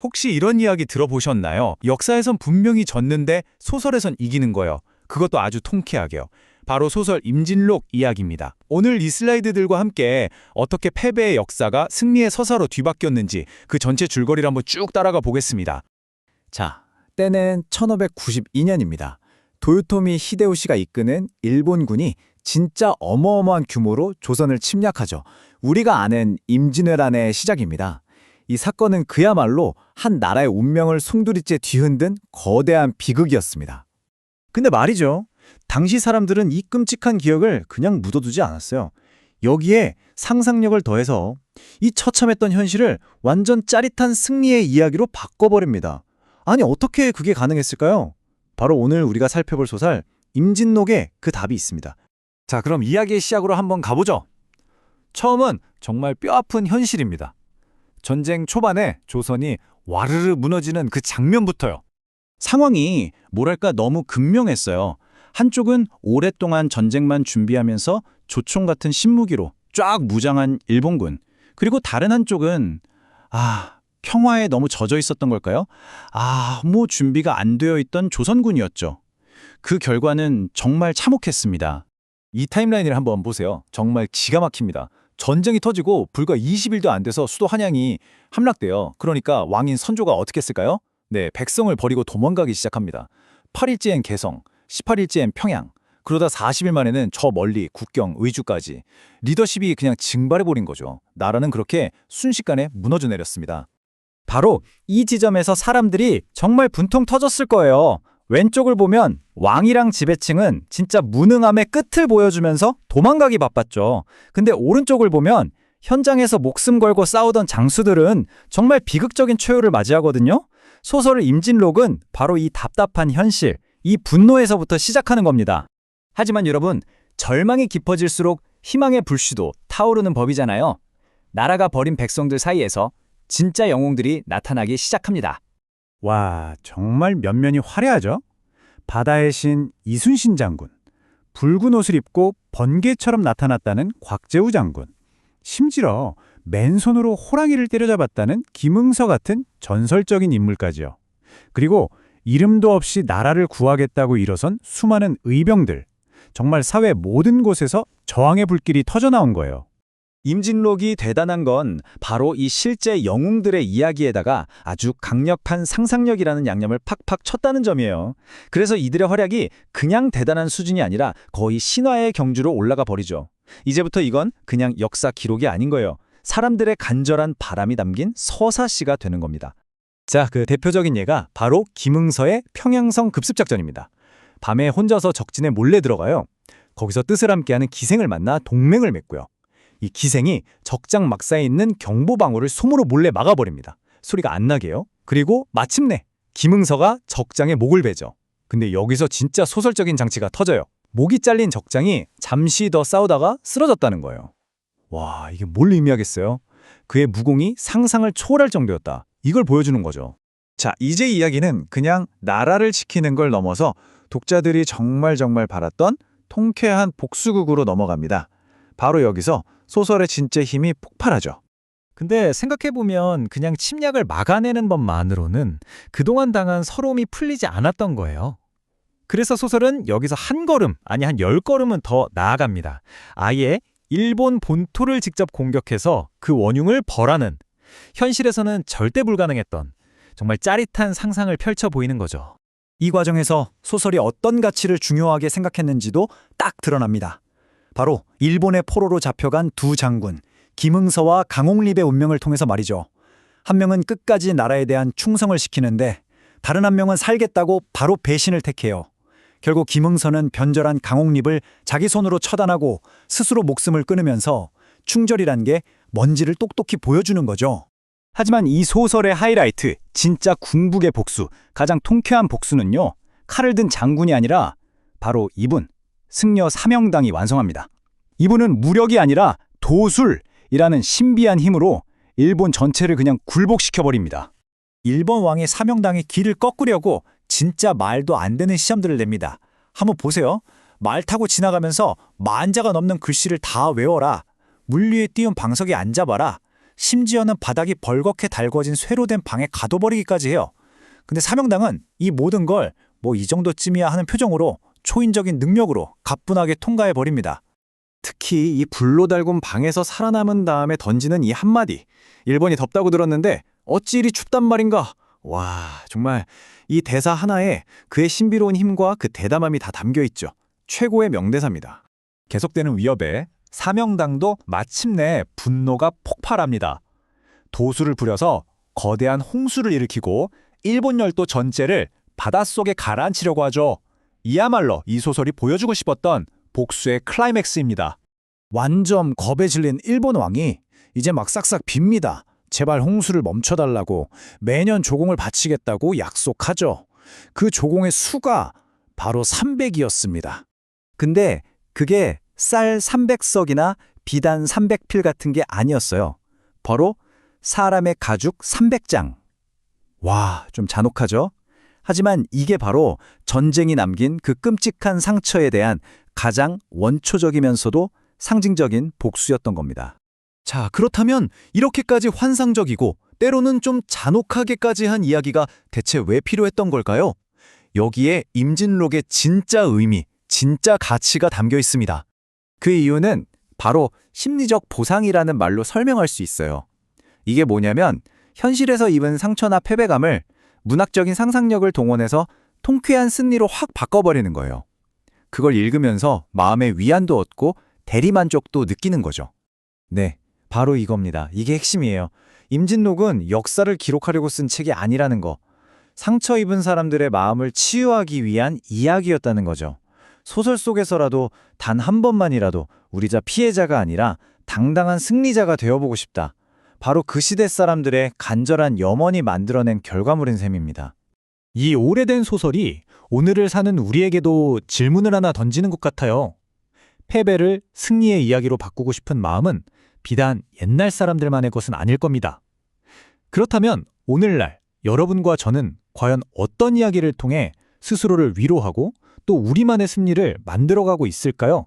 혹시 이런 이야기 들어보셨나요? 역사에선 분명히 졌는데 소설에선 이기는 거요. 그것도 아주 통쾌하게요. 바로 소설 임진록 이야기입니다. 오늘 이 슬라이드들과 함께 어떻게 패배의 역사가 승리의 서사로 뒤바뀌었는지 그 전체 줄거리를 한번 쭉 따라가 보겠습니다. 자, 때는 1592년입니다. 도요토미 히데요시가 이끄는 일본군이 진짜 어마어마한 규모로 조선을 침략하죠. 우리가 아는 임진왜란의 시작입니다. 이 사건은 그야말로 한 나라의 운명을 송두리째 뒤흔든 거대한 비극이었습니다. 근데 말이죠. 당시 사람들은 이 끔찍한 기억을 그냥 묻어두지 않았어요. 여기에 상상력을 더해서 이 처참했던 현실을 완전 짜릿한 승리의 이야기로 바꿔버립니다. 아니, 어떻게 그게 가능했을까요? 바로 오늘 우리가 살펴볼 소설 임진록에 그 답이 있습니다. 자, 그럼 이야기의 시작으로 한번 가보죠. 처음은 정말 뼈아픈 현실입니다. 전쟁 초반에 조선이 와르르 무너지는 그 장면부터요. 상황이 뭐랄까 너무 극명했어요. 한쪽은 오랫동안 전쟁만 준비하면서 조총 같은 신무기로 쫙 무장한 일본군. 그리고 다른 한쪽은 평화에 너무 젖어 있었던 걸까요? 뭐 준비가 안 되어 있던 조선군이었죠. 그 결과는 정말 참혹했습니다. 이 타임라인을 한번 보세요. 정말 기가 막힙니다. 전쟁이 터지고 불과 20일도 안 돼서 수도 한양이 함락돼요. 그러니까 왕인 선조가 어떻게 했을까요? 네, 백성을 버리고 도망가기 시작합니다. 8일째엔 개성, 18일째엔 평양, 그러다 40일 만에는 저 멀리 국경, 의주까지. 리더십이 그냥 증발해버린 거죠. 나라는 그렇게 순식간에 무너져 내렸습니다. 바로 이 지점에서 사람들이 정말 분통 터졌을 거예요. 왼쪽을 보면 왕이랑 지배층은 진짜 무능함의 끝을 보여주면서 도망가기 바빴죠. 근데 오른쪽을 보면 현장에서 목숨 걸고 싸우던 장수들은 정말 비극적인 최후를 맞이하거든요. 소설 임진록은 바로 이 답답한 현실, 이 분노에서부터 시작하는 겁니다. 하지만 여러분, 절망이 깊어질수록 희망의 불씨도 타오르는 법이잖아요. 나라가 버린 백성들 사이에서 진짜 영웅들이 나타나기 시작합니다. 와, 정말 면면이 화려하죠? 바다의 신 이순신 장군, 붉은 옷을 입고 번개처럼 나타났다는 곽재우 장군, 심지어 맨손으로 호랑이를 때려잡았다는 김응서 같은 전설적인 인물까지요. 그리고 이름도 없이 나라를 구하겠다고 일어선 수많은 의병들, 정말 사회 모든 곳에서 저항의 불길이 터져나온 거예요. 임진록이 대단한 건 바로 이 실제 영웅들의 이야기에다가 아주 강력한 상상력이라는 양념을 팍팍 쳤다는 점이에요. 그래서 이들의 활약이 그냥 대단한 수준이 아니라 거의 신화의 경주로 올라가 버리죠. 이제부터 이건 그냥 역사 기록이 아닌 거예요. 사람들의 간절한 바람이 담긴 서사시가 되는 겁니다. 자, 그 대표적인 예가 바로 김응서의 평양성 급습작전입니다. 밤에 혼자서 적진에 몰래 들어가요. 거기서 뜻을 함께하는 기생을 만나 동맹을 맺고요. 이 기생이 적장 막사에 있는 경보방울을 솜으로 몰래 막아버립니다. 소리가 안 나게요. 그리고 마침내 김응서가 적장에 목을 베죠. 근데 여기서 진짜 소설적인 장치가 터져요. 목이 잘린 적장이 잠시 더 싸우다가 쓰러졌다는 거예요. 와, 이게 뭘 의미하겠어요? 그의 무공이 상상을 초월할 정도였다. 이걸 보여주는 거죠. 자, 이제 이야기는 그냥 나라를 지키는 걸 넘어서 독자들이 정말 바랐던 통쾌한 복수극으로 넘어갑니다. 바로 여기서 소설의 진짜 힘이 폭발하죠. 근데 생각해보면 그냥 침략을 막아내는 것만으로는 그동안 당한 서러움이 풀리지 않았던 거예요. 그래서 소설은 여기서 한 걸음, 아니 한 10걸음은 더 나아갑니다. 아예 일본 본토를 직접 공격해서 그 원흉을 벌하는, 현실에서는 절대 불가능했던 정말 짜릿한 상상을 펼쳐 보이는 거죠. 이 과정에서 소설이 어떤 가치를 중요하게 생각했는지도 딱 드러납니다. 바로 일본의 포로로 잡혀간 두 장군, 김응서와 강홍립의 운명을 통해서 말이죠. 한 명은 끝까지 나라에 대한 충성을 시키는데 다른 한 명은 살겠다고 바로 배신을 택해요. 결국 김응서는 변절한 강홍립을 자기 손으로 처단하고 스스로 목숨을 끊으면서 충절이란 게 뭔지를 똑똑히 보여주는 거죠. 하지만 이 소설의 하이라이트, 진짜 궁극의 복수, 가장 통쾌한 복수는요, 칼을 든 장군이 아니라 바로 이분, 승려 사명당이 완성합니다. 이분은 무력이 아니라 도술이라는 신비한 힘으로 일본 전체를 그냥 굴복시켜버립니다. 일본 왕의 사명당의 길을 꺾으려고 진짜 말도 안 되는 시험들을 냅니다. 한번 보세요. 말 타고 지나가면서 만자가 넘는 글씨를 다 외워라. 물 위에 띄운 방석에 앉아봐라. 심지어는 바닥이 벌겋게 달궈진 쇠로 된 방에 가둬버리기까지 해요. 근데 사명당은 이 모든 걸 뭐 이 정도쯤이야 하는 표정으로 초인적인 능력으로 가뿐하게 통과해버립니다. 특히 이 불로 달군 방에서 살아남은 다음에 던지는 이 한마디. 일본이 덥다고 들었는데 어찌 이리 춥단 말인가. 와, 정말 이 대사 하나에 그의 신비로운 힘과 그 대담함이 다 담겨 있죠. 최고의 명대사입니다. 계속되는 위협에 사명당도 마침내 분노가 폭발합니다. 도수를 부려서 거대한 홍수를 일으키고 일본 열도 전체를 바닷속에 가라앉히려고 하죠. 이야말로 이 소설이 보여주고 싶었던 복수의 클라이맥스입니다. 완전 겁에 질린 일본 왕이 이제 막 싹싹 빕니다. 제발 홍수를 멈춰달라고 매년 조공을 바치겠다고 약속하죠. 그 조공의 수가 바로 300이었습니다. 근데 그게 쌀 300석이나 비단 300필 같은 게 아니었어요. 바로 사람의 가죽 300장. 와, 좀 잔혹하죠? 하지만 이게 바로 전쟁이 남긴 그 끔찍한 상처에 대한 가장 원초적이면서도 상징적인 복수였던 겁니다. 자, 그렇다면 이렇게까지 환상적이고 때로는 좀 잔혹하게까지 한 이야기가 대체 왜 필요했던 걸까요? 여기에 임진록의 진짜 의미, 진짜 가치가 담겨 있습니다. 그 이유는 바로 심리적 보상이라는 말로 설명할 수 있어요. 이게 뭐냐면 현실에서 입은 상처나 패배감을 문학적인 상상력을 동원해서 통쾌한 승리로 확 바꿔버리는 거예요. 그걸 읽으면서 마음의 위안도 얻고 대리만족도 느끼는 거죠. 네, 바로 이겁니다. 이게 핵심이에요. 임진록은 역사를 기록하려고 쓴 책이 아니라는 거. 상처 입은 사람들의 마음을 치유하기 위한 이야기였다는 거죠. 소설 속에서라도 단 한 번만이라도 우리자 피해자가 아니라 당당한 승리자가 되어보고 싶다. 바로 그 시대 사람들의 간절한 염원이 만들어낸 결과물인 셈입니다. 이 오래된 소설이 오늘을 사는 우리에게도 질문을 하나 던지는 것 같아요. 패배를 승리의 이야기로 바꾸고 싶은 마음은 비단 옛날 사람들만의 것은 아닐 겁니다. 그렇다면 오늘날 여러분과 저는 과연 어떤 이야기를 통해 스스로를 위로하고 또 우리만의 승리를 만들어가고 있을까요?